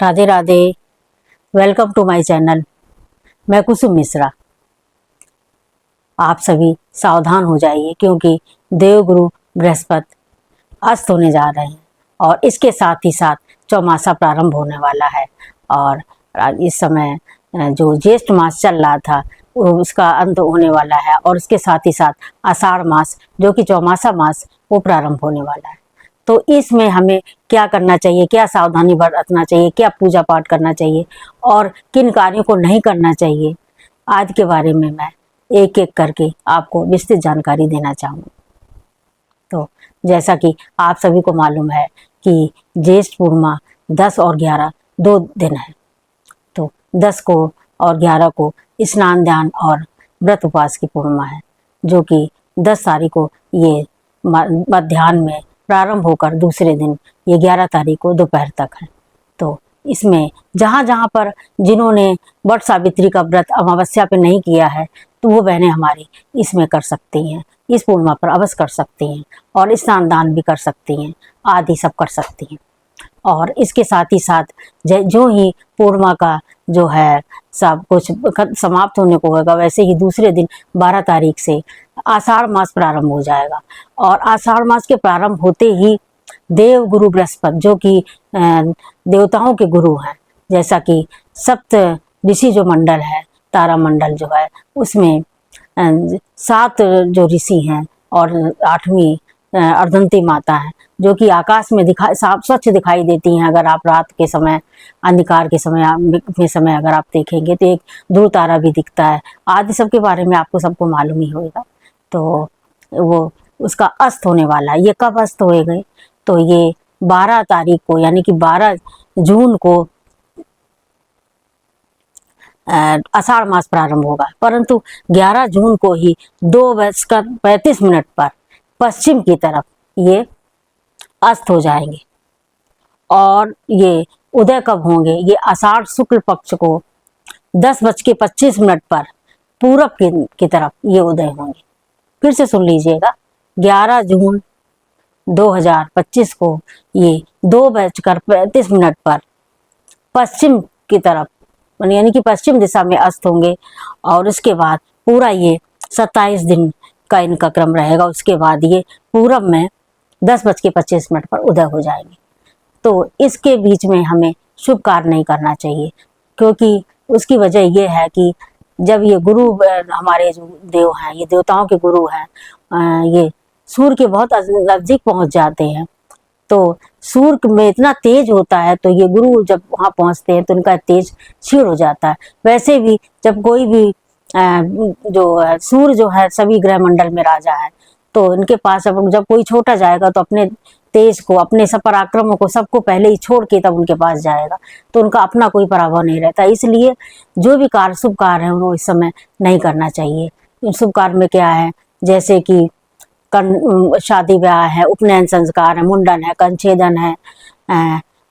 Radhe Radhe. Welcome to my channel. मैं कुसुम मिश्रा। आप सभी सावधान हो जाइए क्योंकि देवगुरु बृहस्पति अस्त होने जा रहे हैं और इसके साथ ही साथ चौमासा प्रारंभ होने वाला है। और इस समय जो ज्येष्ठ मास चल रहा था उसका अंत होने वाला है और उसके साथ ही साथ आषाढ़ मास जो कि चौमासा मास वो प्रारंभ होने वाला है। तो इसमें हमें क्या करना चाहिए, क्या सावधानी बरतना चाहिए, क्या पूजा पाठ करना चाहिए और किन कार्यों को नहीं करना चाहिए, आज के बारे में मैं एक एक करके आपको विस्तृत जानकारी देना चाहूँगी। तो जैसा कि आप सभी को मालूम है कि ज्येष्ठ पूर्णिमा 10 और 11 2 दिन है। तो 10 को और 11 को स्नान ध्यान और व्रत उपवास की पूर्णिमा है, जो कि 10 तारीख को ये मध्याह्न में प्रारंभ होकर दूसरे दिन ये 11 तारीख को दोपहर तक है। तो इसमें जहाँ जहाँ पर जिन्होंने वट सावित्री का व्रत अमावस्या पे नहीं किया है तो वो बहनें हमारी इसमें कर सकती हैं, इस पूर्णिमा पर अवश्य कर सकती हैं और स्नान दान भी कर सकती हैं, आदि सब कर सकती हैं। और इसके साथ ही साथ जो ही पूर्णिमा का जो है सब कुछ समाप्त होने को होगा, वैसे ही दूसरे दिन 12 तारीख से आषाढ़ मास प्रारंभ हो जाएगा। और आषाढ़ मास के प्रारंभ होते ही देव गुरु बृहस्पति जो कि देवताओं के गुरु हैं, जैसा कि सप्त ऋषि जो मंडल है, तारा मंडल जो है उसमें 7 जो ऋषि हैं और 8वीं अर्धंती माता है जो कि आकाश में साफ स्वच्छ दिखाई देती हैं। अगर आप रात के समय अंधकार के समय अगर आप देखेंगे तो एक ध्रुव तारा भी दिखता है, आदि सब के बारे में आपको सबको मालूम ही होगा। तो वो उसका अस्त होने वाला है। ये कब अस्त होएगा? तो ये 12 तारीख को यानी कि 12 जून को आषाढ़ मास प्रारंभ होगा, परंतु 11 जून को ही 2:35 पर पश्चिम की तरफ ये अस्त हो जाएंगे। और ये उदय कब होंगे? ये आषाढ़ शुक्ल पक्ष को 10:25 पर पूरब की तरफ ये उदय होंगे। फिर से सुन लीजिएगा, 11 जून 2025 को ये 2:35 पर पश्चिम की तरफ यानी कि पश्चिम दिशा में अस्त होंगे। और उसके बाद पूरा ये 27 दिन का इनका क्रम रहेगा। उसके बाद ये पूरब में 10:25 पर उदय हो जाएंगे। तो इसके बीच में हमें शुभ कार्य नहीं करना चाहिए, क्योंकि उसकी वजह ये है कि जब ये गुरु हमारे जो देव हैं, ये देवताओं के गुरु हैं, ये सूर्य के बहुत नजदीक पहुंच जाते हैं। तो सूर्य में इतना तेज होता है, तो ये गुरु जब वहां पहुंचते हैं तो उनका तेज क्षीण हो जाता है। वैसे भी जब कोई भी जो सूर्य जो है सभी ग्रह मंडल में राजा है, तो इनके पास जब कोई छोटा जाएगा तो अपने तेज को, अपने सब पराक्रमों को सबको पहले ही छोड़ के तब उनके पास जाएगा, तो उनका अपना कोई प्रभाव नहीं रहता। इसलिए जो भी कार्य शुभ कार्य है वो इस समय नहीं करना चाहिए। शुभ कार्य में क्या है, जैसे कि शादी ब्याह है, उपनयन संस्कार है, मुंडन है, कंछेदन है,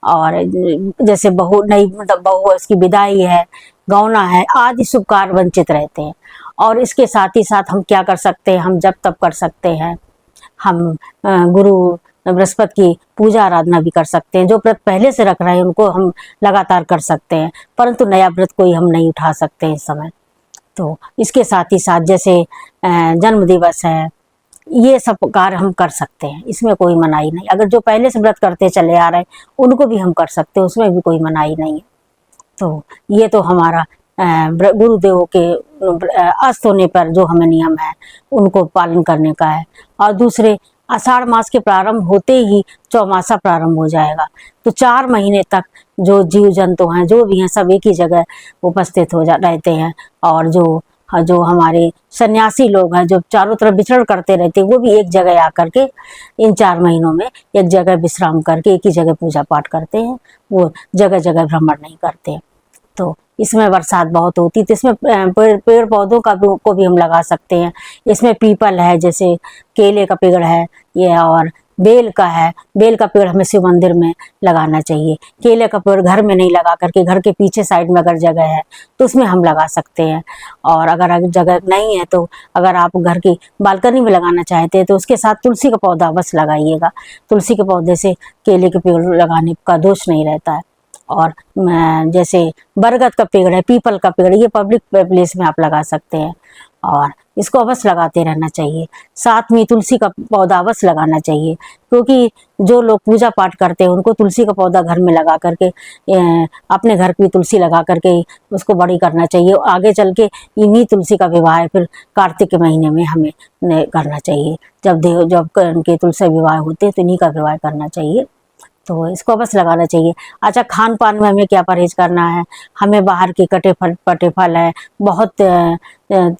और जैसे बहू नई मतलब बहू उसकी विदाई है, गौना है, आदि शुभ कार्य वंचित रहते हैं। और इसके साथ ही साथ हम क्या कर सकते हैं, हम जब तब कर सकते हैं, हम गुरु बृहस्पति की पूजा आराधना भी कर सकते हैं। जो व्रत पहले से रख रहे हैं उनको हम लगातार कर सकते हैं, परंतु नया व्रत कोई हम नहीं उठा सकते हैं इस समय। तो इसके साथ ही साथ जैसे जन्म दिवस है, ये सब कार्य हम कर सकते हैं, इसमें कोई मनाही नहीं। अगर जो पहले से व्रत करते चले आ रहे हैं उनको भी हम कर सकते हैं, उसमें भी कोई मनाही नहीं है। तो ये तो हमारा गुरुदेवों के अस्त होने पर जो हमें नियम है उनको पालन करने का है। और दूसरे, आषाढ़ मास के प्रारंभ होते ही चौमासा प्रारंभ हो जाएगा, तो 4 महीने तक जो जीव जंतु हैं जो भी हैं सब एक ही जगह उपस्थित रहते हैं। और जो हमारे सन्यासी लोग हैं जो चारों तरफ विचरण करते रहते हैं, वो भी एक जगह आकर के इन 4 महीनों में एक जगह विश्राम करके एक ही जगह पूजा पाठ करते हैं, वो जगह जगह भ्रमण नहीं करते। तो इसमें बरसात बहुत होती है, तो इसमें पेड़ पौधों को भी हम लगा सकते हैं। इसमें पीपल है, जैसे केले का पेड़ है ये, और बेल का है। बेल का पेड़ हमें शिव मंदिर में लगाना चाहिए। केले का पेड़ घर में नहीं लगा करके घर के पीछे साइड में अगर जगह है तो उसमें हम लगा सकते हैं। और अगर जगह नहीं है तो अगर आप घर की बालकनी में लगाना चाहते हैं तो उसके साथ तुलसी का पौधा बस लगाइएगा। तुलसी के पौधे से केले के पेड़ लगाने का दोष नहीं रहता है। और जैसे बरगद का पेड़ है, पीपल का पेड़, ये पब्लिक प्लेस में आप लगा सकते हैं और इसको अवश्य लगाते रहना चाहिए। साथ में तुलसी का पौधा अवश्य लगाना चाहिए, क्योंकि जो लोग पूजा पाठ करते हैं उनको तुलसी का पौधा घर में लगा करके अपने घर की तुलसी लगा करके उसको बड़ी करना चाहिए। आगे चल के इन्हीं तुलसी का विवाह फिर कार्तिक के महीने में हमें करना चाहिए। जब उनके तुलसी विवाह होते हैं तो इन्हीं का विवाह करना चाहिए, तो इसको बस लगाना चाहिए। अच्छा, खान पान में हमें क्या परहेज करना है? हमें बाहर के पटे फल है, बहुत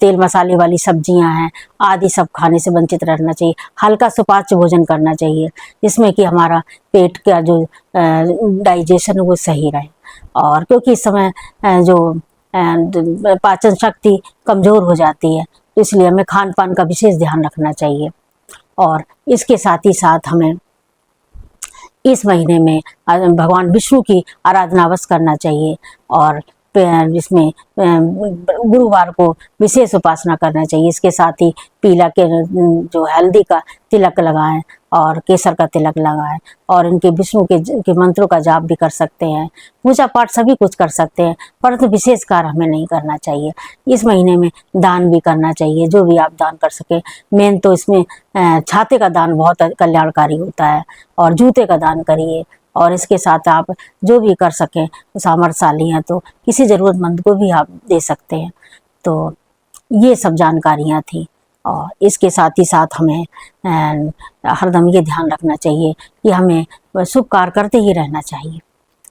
तेल मसाले वाली सब्जियां हैं आदि सब खाने से वंचित रहना चाहिए। हल्का सुपाच्य भोजन करना चाहिए जिसमें कि हमारा पेट का जो डाइजेशन वो सही रहे। और क्योंकि इस समय जो पाचन शक्ति कमज़ोर हो जाती है, तो इसलिए हमें खान पान का विशेष ध्यान रखना चाहिए। और इसके साथ ही साथ हमें इस महीने में भगवान विष्णु की आराधना अवश्य करना चाहिए और जिसमें गुरुवार को विशेष उपासना करना चाहिए। इसके साथ ही पीला के जो हल्दी का तिलक लगाएं और केसर का तिलक लगाएं और इनके विष्णु के मंत्रों का जाप भी कर सकते हैं। पूजा पाठ सभी कुछ कर सकते हैं, परंतु विशेष कार्य हमें नहीं करना चाहिए। इस महीने में दान भी करना चाहिए, जो भी आप दान कर सके। मेन तो इसमें छाते का दान बहुत कल्याणकारी होता है और जूते का दान करिए। और इसके साथ आप जो भी कर सकें, सामर्थ्यशाली हैं तो किसी ज़रूरतमंद को भी आप दे सकते हैं। तो ये सब जानकारियाँ थी। और इसके साथ ही साथ हमें हरदम ये ध्यान रखना चाहिए कि हमें शुभ कार्य करते ही रहना चाहिए।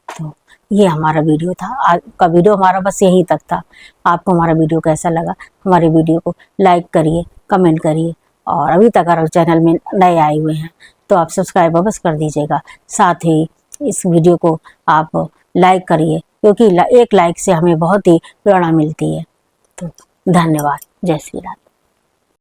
तो ये हमारा वीडियो था, आज का वीडियो हमारा बस यहीं तक था। आपको हमारा वीडियो कैसा लगा? हमारे वीडियो को लाइक करिए, कमेंट करिए और अभी तक अगर चैनल में नए आए हुए हैं तो आप सब्सक्राइब अवश्य कर दीजिएगा। साथ ही इस वीडियो को आप लाइक करिए, क्योंकि एक लाइक से हमें बहुत ही प्रेरणा मिलती है। तो धन्यवाद। जय श्री राम।